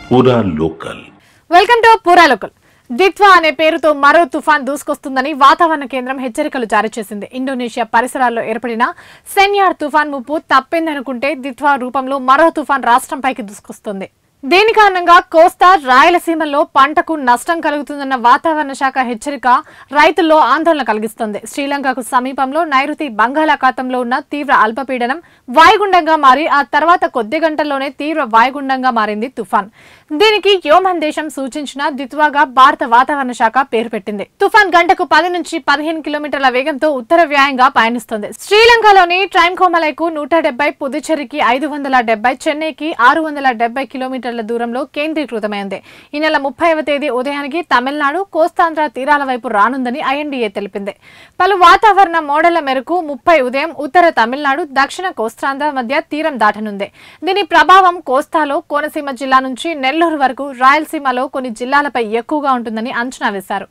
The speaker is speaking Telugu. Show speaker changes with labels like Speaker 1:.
Speaker 1: పూరా లోకల్.
Speaker 2: వెల్కమ్ టు పూరా లోకల్. దిత్వా అనే పేరుతో మరో తుఫాన్ దూసుకొస్తుందని వాతావరణ కేంద్రం హెచ్చరికలు జారీ చేసింది. ఇండోనేషియా పరిసరాల్లో ఏర్పడిన సెన్యార్ తుఫాన్ ముప్పు తప్పిందనుకుంటే దిత్వా రూపంలో మరో తుఫాన్ రాష్ట్రంపైకి దూసుకొస్తుంది. దీని కారణంగా కోస్తా రాయలసీమలో పంటకు నష్టం కలుగుతుందన్న వాతావరణ శాఖ హెచ్చరిక రైతుల్లో ఆందోళన కలిగిస్తుంది. శ్రీలంకకు సమీపంలో నైరుతి బంగాళాఖాతంలో ఉన్న తీవ్ర అల్పపీడనం వాయుగుండంగా మారి ఆ తర్వాత కొద్ది గంటల్లోనే తీవ్ర వాయుగుండంగా మారింది తుఫాన్. దీనికి యోమన్ దేశం సూచించిన దిత్వాగా భారత వాతావరణ శాఖ పేరు పెట్టింది. తుఫాన్ గంటకు 10 నుంచి 15 కిలోమీటర్ల వేగంతో ఉత్తర వ్యాయంగా పయనిస్తుంది. శ్రీలంకలోని ట్రైంకోమలైకు 170, పుదుచ్చేరికి 570, చెన్నైకి 670 కిలోమీటర్ల దూరంలో కేంద్రీకృతమైంది. ఈ నెల 30వ తేదీ ఉదయానికి తమిళనాడు, కోస్తాంధ్ర తీరాల వైపు రానుందని ఐఎన్డీఏ తెలిపింది. పలు వాతావరణ మోడళ్ల మేరకు 30 ఉదయం ఉత్తర తమిళనాడు, దక్షిణ కోస్తాంధ్ర మధ్య తీరం దాటనుంది. దీని ప్రభావం కోస్తాలో కోనసీమ జిల్లా నుంచి నెల్లూరు వరకు, రాయలసీమలో కొన్ని జిల్లాలపై ఎక్కువగా ఉంటుందని అంచనా వేశారు.